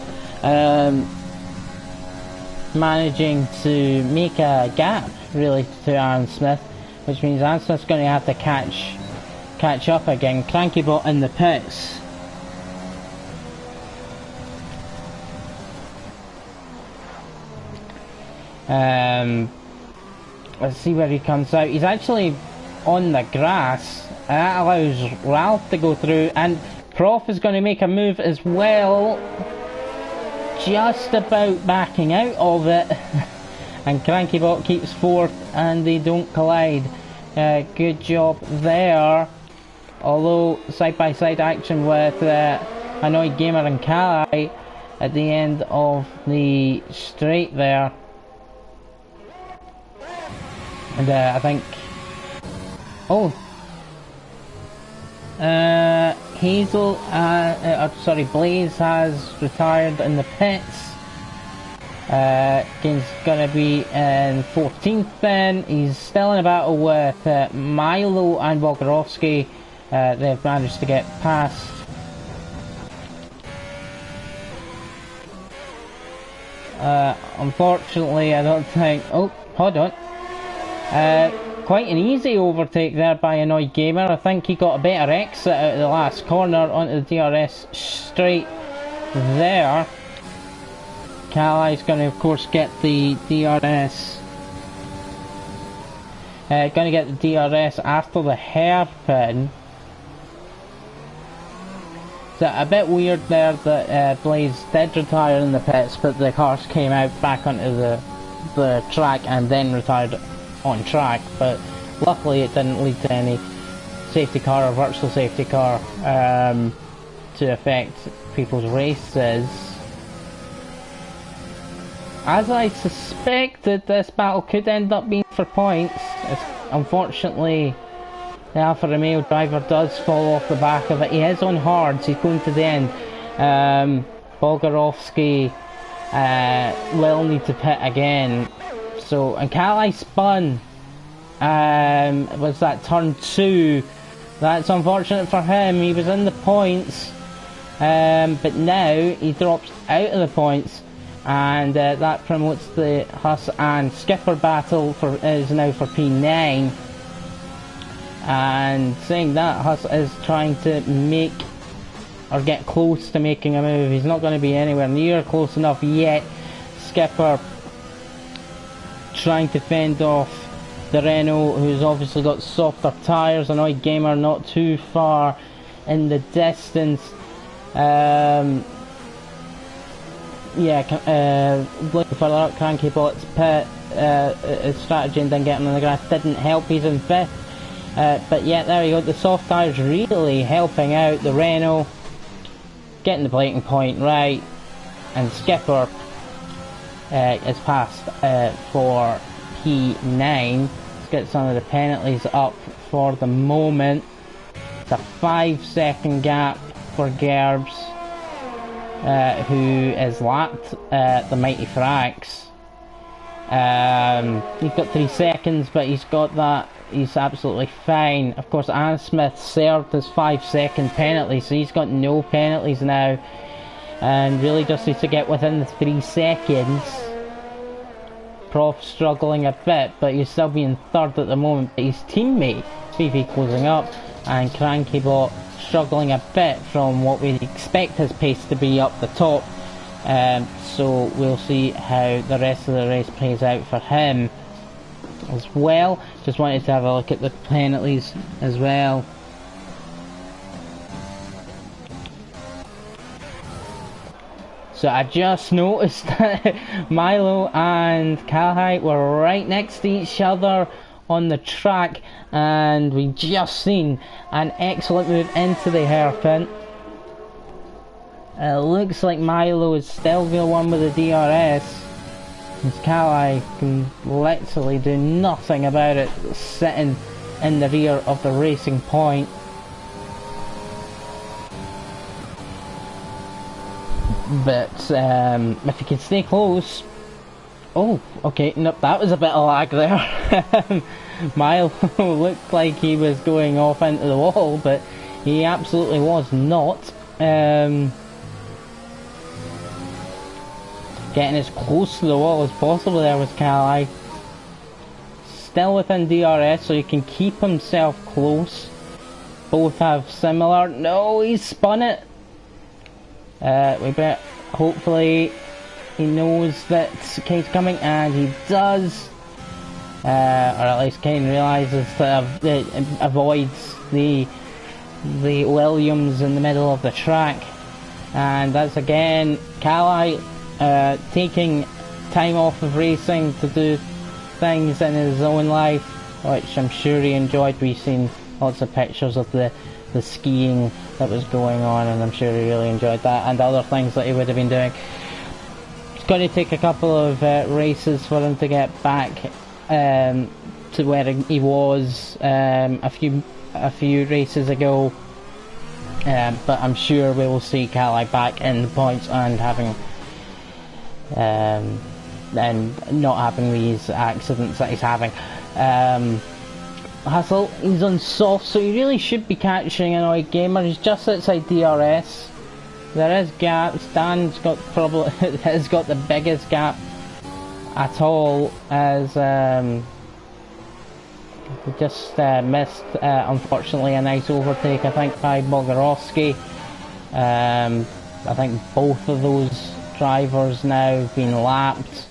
managing to make a gap, really, to Aaron Smith, which means Aaron Smith's going to have to catch up again. Crankybot in the pits. Let's see where he comes out. He's actually on the grass, and that allows Ralph to go through, and Prof is going to make a move as well. Just about backing out of it. And Crankybot keeps fourth and they don't collide. Good job there. Although side-by-side action with Annoyed Gamer and Kali at the end of the straight there. And I think... Oh! Hazel, sorry, Blaze has retired in the pits. He's gonna be in 14th then. He's still in a battle with Milo and Bogarovsky. They've managed to get past. Unfortunately, I don't think... Oh, hold on. Quite an easy overtake there by Annoyed Gamer. I think he got a better exit out of the last corner onto the DRS straight there. Kali's going to, of course, get the DRS. Going to get the DRS after the hairpin. So a bit weird there that Blaze did retire in the pits, but the cars came out back onto the track and then retired on track. But luckily it didn't lead to any safety car or virtual safety car to affect people's races. As I suspected, this battle could end up being for points. Unfortunately, the Alfa Romeo driver does fall off the back of it. He is on hards, he's going to the end. Bogarovsky will need to pit again. So, and Kali spun. Was that turn 2? That's unfortunate for him. He was in the points, but now he drops out of the points. And that promotes the Huss and Skipper battle is now for P9. And saying that, Huss is trying to make or get close to making a move. He's not going to be anywhere near close enough yet. Skipper trying to fend off the Renault, who's obviously got softer tyres. Annoyed Gamer not too far in the distance. Looking for that Crankybot's pit, his strategy and then getting on the grass didn't help. He's in 5th, but yeah, there you go, the soft tyres really helping out the Renault, getting the braking point right, and Skipper is passed for P9. Let's get some of the penalties up for the moment. It's a 5-second gap for Gerbs, who is lapped the Mighty Frax. He's got 3 seconds, but he's got that. He's absolutely fine. Of course, Anne Smith served his 5-second penalty, so he's got no penalties now, and really just needs to get within the 3 seconds. Prof struggling a bit, but he's still being 3rd at the moment. But his teammate VV closing up, and Crankybot struggling a bit from what we'd expect his pace to be up the top. So we'll see how the rest of the race plays out for him as well. Just wanted to have a look at the penalties as well. So I just noticed that Milo and Kalhai were right next to each other on the track, and we just seen an excellent move into the hairpin. It looks like Milo is still the one with the DRS, as Kalhai can literally do nothing about it, sitting in the rear of the racing point. But if he can stay close... Oh, okay, nope, that was a bit of lag there. Milo looked like he was going off into the wall, but he absolutely was not. Getting as close to the wall as possible there was Kali. Still within DRS, so he can keep himself close. Both have similar... No, he's spun it! We bet, hopefully, he knows that Kane's coming, and he does. Or at least Kane realises that it avoids the the Williams in the middle of the track. And that's again Calai taking time off of racing to do things in his own life, which I'm sure he enjoyed. We've seen lots of pictures of the skiing that was going on, and I'm sure he really enjoyed that, and other things that he would have been doing. It's going to take a couple of races for him to get back to where he was a few races ago, but I'm sure we will see Calai back in the points and having and not having these accidents that he's having. Hassel, he's on soft, so he really should be catching Annoyed Gamer. He's just outside DRS. There is gaps. Dan's got probably has got the biggest gap at all, as he just missed, unfortunately, a nice overtake, I think, by Bogorowski. I think both of those drivers now have been lapped.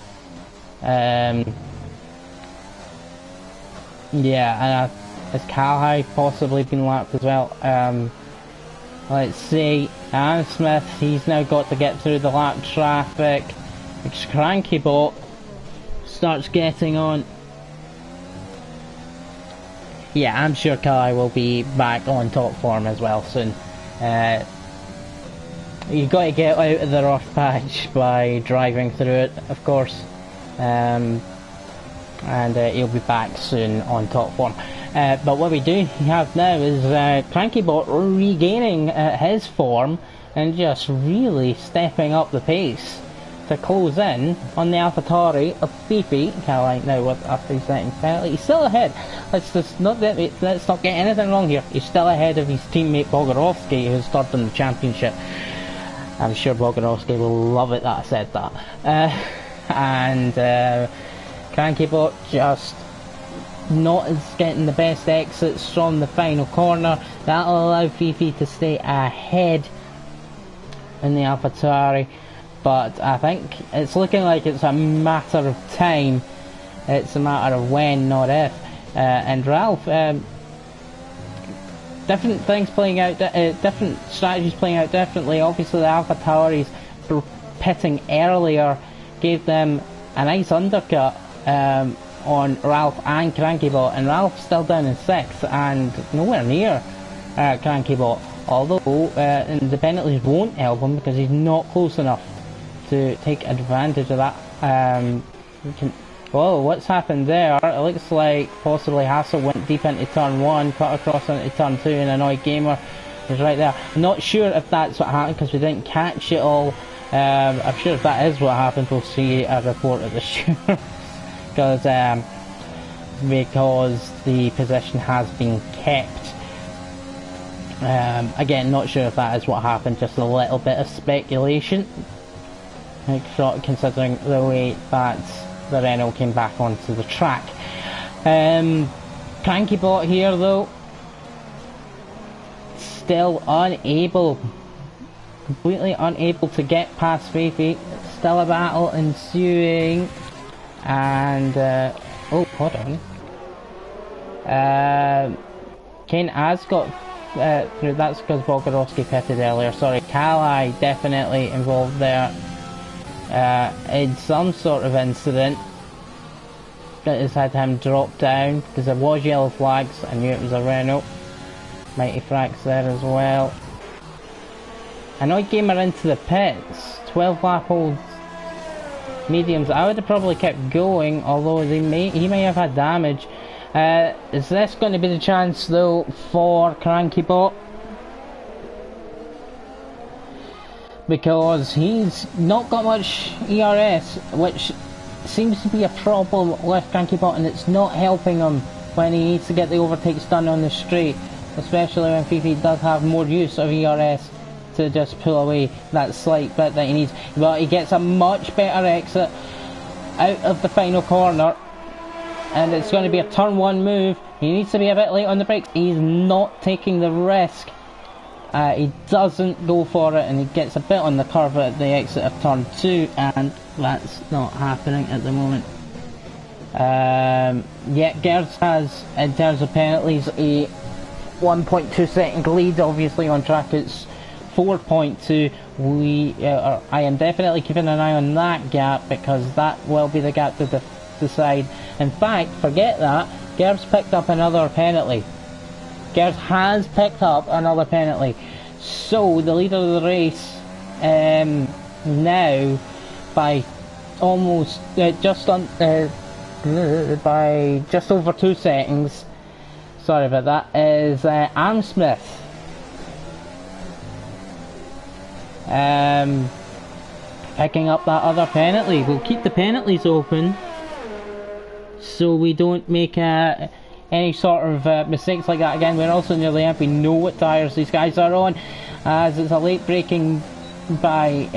Yeah, has Calhai possibly been lapped as well? Let's see. Aaron Smith, he's now got to get through the lap traffic. Cranky Bot starts getting on. Yeah, I'm sure Calhai will be back on top form as well soon. You've got to get out of the rough patch by driving through it, of course. And he'll be back soon on top form. But what we do have now is Crankybot regaining his form and just really stepping up the pace to close in on the AlphaTauri of Fifi. Calai now with a 3-second penalty. He's still ahead. Let's not get anything wrong here. He's still ahead of his teammate Bogorowski, who's third in the championship. I'm sure Bogorowski will love it that I said that. Crankybot just not getting the best exits from the final corner. That'll allow Fifi to stay ahead in the AlphaTauri, but I think it's looking like it's a matter of time. It's a matter of when, not if. And Ralph, different things playing out, different strategies playing out differently. Obviously the AlphaTauris pitting earlier gave them a nice undercut on Ralph and Crankybot, and Ralph's still down in 6th and nowhere near Crankybot, although the penalties won't help him because he's not close enough to take advantage of that. Whoa, what's happened there? It looks like possibly Hassel went deep into turn 1, cut across into turn 2, and Annoyed Gamer is right there. I'm not sure if that's what happened because we didn't catch it all. I'm sure if that is what happened, we'll see a report at the show. because the position has been kept. Again, not sure if that is what happened, just a little bit of speculation, considering the way that the Renault came back onto the track. Crankybot here though, still completely unable to get past Fifi. Still a battle ensuing, and oh, hold on. Kane has got through. That's because Bogorowski pitted earlier. Sorry, Calai definitely involved there in some sort of incident that has had him drop down, because there was yellow flags. I knew it was a Renault. Mighty Frags there as well. Annoyed Gamer into the pits. 12 lap old mediums. I would have probably kept going, although he may have had damage. Is this going to be the chance though for Crankybot? Because he's not got much ERS, which seems to be a problem with Crankybot, and it's not helping him when he needs to get the overtakes done on the straight, especially when Fifi does have more use of ERS to just pull away that slight bit that he needs. But he gets a much better exit out of the final corner, and it's going to be a turn 1 move. He needs to be a bit late on the brakes. He's not taking the risk. He doesn't go for it, and he gets a bit on the curve at the exit of turn 2, and that's not happening at the moment. Yeah, Gertz has, in terms of penalties, a 1.2 second lead. Obviously on track it's 4.2. I am definitely keeping an eye on that gap, because that will be the gap to decide. In fact, forget that, Gerb's picked up another penalty. Gerb has picked up another penalty. So the leader of the race now by almost by just over 2 seconds. Sorry about that. Is Aaron Smith. Picking up that other penalty. We'll keep the penalties open so we don't make any sort of mistakes like that again. We're also near the end. We know what tyres these guys are on, as it's a late braking by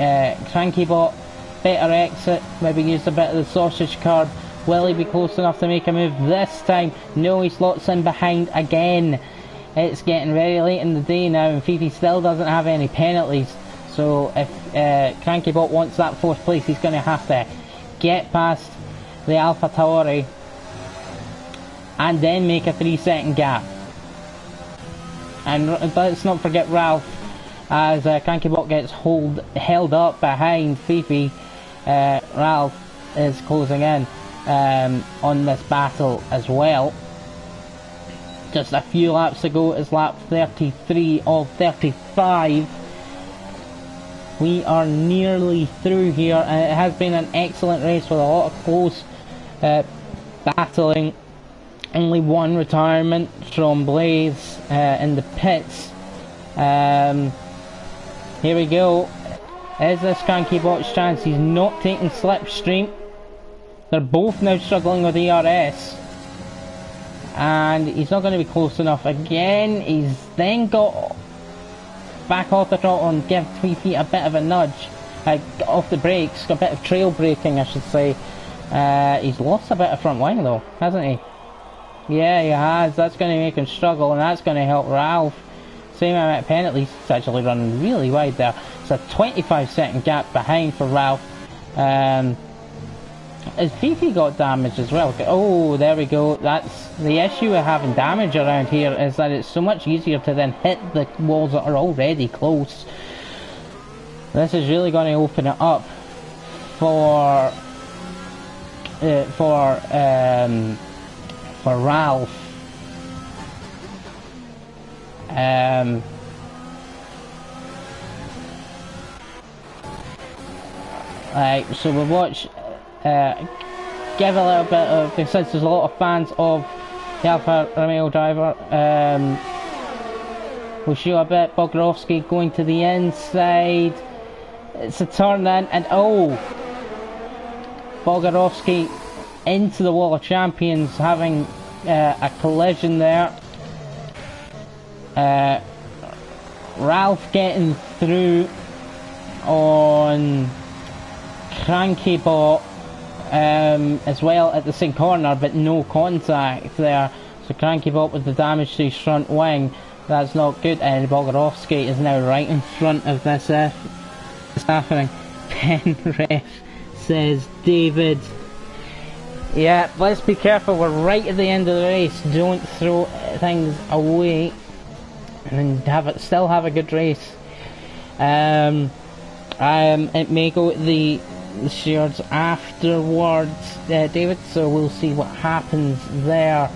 Crankybot. Better exit, maybe use a bit of the sausage curb. Will he be close enough to make a move this time? No, he slots in behind again. It's getting very late in the day now, and Fifi still doesn't have any penalties. So if Crankybot wants that 4th place, he's going to have to get past the Alpha Tauri and then make a 3-second gap. And let's not forget Ralph, as Crankybot gets held up behind Fifi. Ralph is closing in on this battle as well. Just a few laps ago is lap 33 of 35. We are nearly through here, and it has been an excellent race with a lot of close battling. Only one retirement from Blaze in the pits. Here we go. Is this Crankybot's chance? He's not taking slipstream. They're both now struggling with ERS. And he's not going to be close enough again. He's then got back off the throttle and give Fifi a bit of a nudge. Off the brakes, a bit of trail braking I should say. He's lost a bit of front wing though, hasn't he? Yeah, he has. That's going to make him struggle, and that's going to help Ralph. Same amount of penalties. He's actually running really wide there. It's a 25-second gap behind for Ralph. Has Fifi got damage as well? Oh, there we go. That's the issue with having damage around here, is that it's so much easier to then hit the walls that are already close. This is really going to open it up for Ralph. Right, so we'll watch, give a little bit of, since there's a lot of fans of the Alfa Romeo driver, we'll show a bit. Bogrovsky going to the inside. It's a turn in, and oh, Bogrovsky into the wall of champions, having a collision there. Ralph getting through on Crankybot as well at the same corner, but no contact there. So Crankybot with the damage to his front wing, that's not good, and Bogrovsky is now right in front of this happening. Penref says David. Yeah, let's be careful, we're right at the end of the race, don't throw things away and still have a good race. It may go the shards afterwards, David, so we'll see what happens there.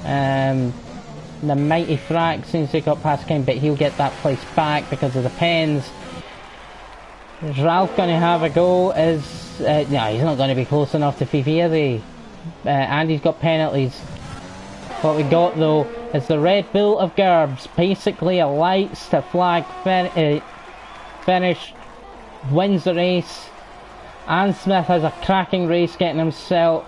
The Mighty Frack seems to got past King, but he'll get that place back because of the pens. Is Ralph going to have a go? No, he's not going to be close enough to Fifi, is he? And he's got penalties. What we got though is the Red Bull of Gerbs, basically a lights to flag finish, wins the race. And Smith has a cracking race, getting himself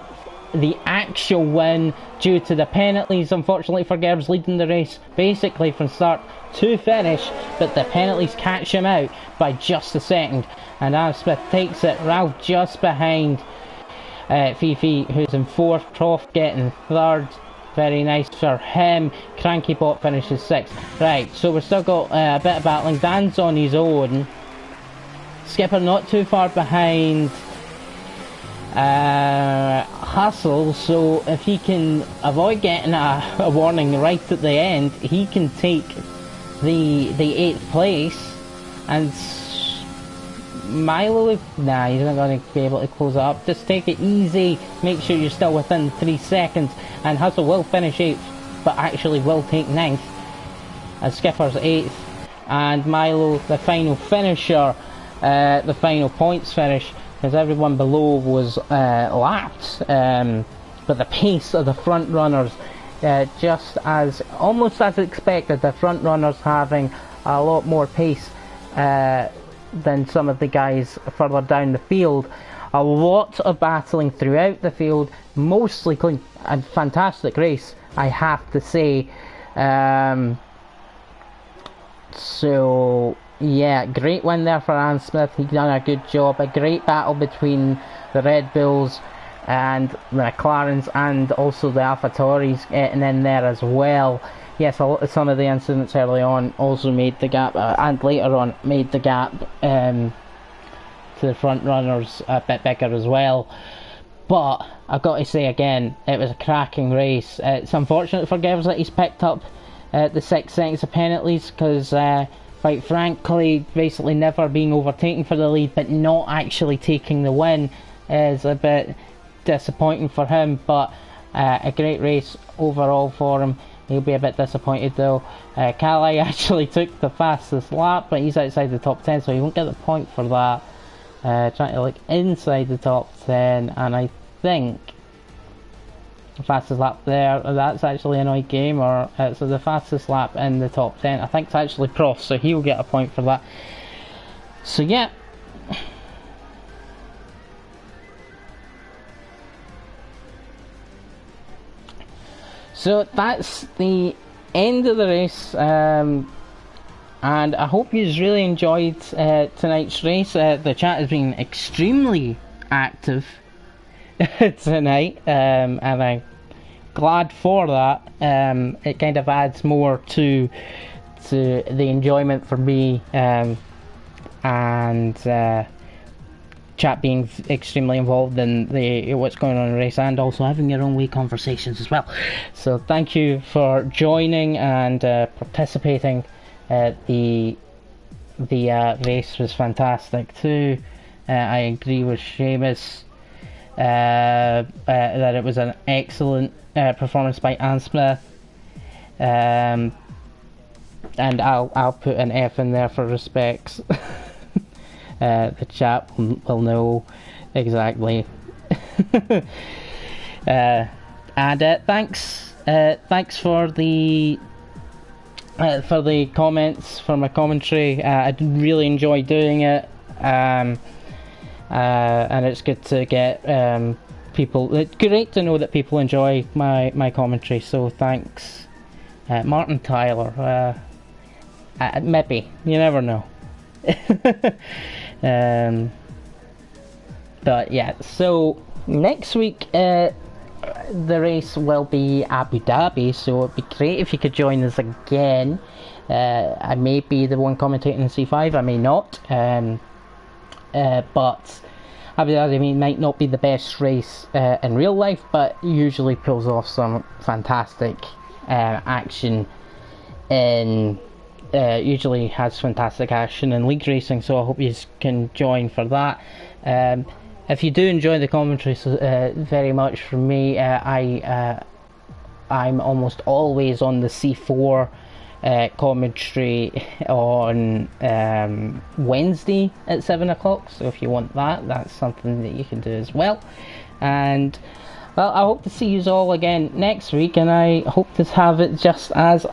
the actual win due to the penalties. Unfortunately for Gerbs, leading the race basically from start to finish, but the penalties catch him out by just a second, and Adam Smith takes it. Ralph just behind Fifi, who's in 4th, Prof getting 3rd. Very nice for him. Crankybot finishes 6th. Right, so we've still got a bit of battling. Dan's on his own. Skipper not too far behind Hustle, so if he can avoid getting a warning right at the end, he can take the 8th place, and Milo, nah, he's not going to be able to close it up. Just take it easy, make sure you're still within 3 seconds, and Hustle will finish 8th, but actually will take 9th, as Skipper's 8th, and Milo, the final finisher, the final points finish, because everyone below was lapped, but the pace of the front runners, almost as expected, the front runners having a lot more pace than some of the guys further down the field. A lot of battling throughout the field, mostly clean and fantastic race, I have to say. So yeah, great win there for Aaron Smith. He's done a good job. A great battle between the Red Bulls and the McLarens, and also the AlphaTauris getting in there as well. Yes, some of the incidents early on also made the gap, and later on made the gap to the front runners a bit bigger as well. But I've got to say again, it was a cracking race. It's unfortunate for Gevers that he's picked up the 6 seconds of penalties, because quite frankly, basically never being overtaken for the lead but not actually taking the win is a bit disappointing for him. But a great race overall for him. He'll be a bit disappointed though. Calais actually took the fastest lap, but he's outside the top 10, so he won't get the point for that. Trying to look inside the top 10, and I think the fastest lap there, that's actually an odd game, or so the fastest lap in the top 10, I think it's actually Prost, so he'll get a point for that. So yeah. So that's the end of the race, and I hope you really enjoyed tonight's race. The chat has been extremely active tonight, and I'm glad for that. It kind of adds more to the enjoyment for me, and chat being extremely involved in what's going on in the race, and also having your own wee conversations as well. So thank you for joining and participating. The race was fantastic too. I agree with Seamus that it was an excellent performance by Aaron Smith, and I'll put an F in there for respects. The chat will know exactly. And thanks for the comments, for my commentary. I really enjoy doing it, and it's good to get people. It's great to know that people enjoy my commentary. So thanks, Martin Tyler. Maybe, you never know. But yeah, so next week the race will be Abu Dhabi, so it'd be great if you could join us again. I may be the one commentating in C5, I may not, but Abu Dhabi might not be the best race in real life, but usually pulls off some fantastic action usually has fantastic action in league racing, so I hope you can join for that. If you do enjoy the commentary very much from me, I'm almost always on the C4 commentary on Wednesday at 7 o'clock, so if you want that, that's something that you can do as well. And well, I hope to see you all again next week, and I hope to have it just as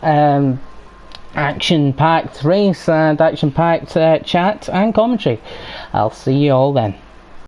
action-packed race and action-packed chat and commentary. I'll see you all then.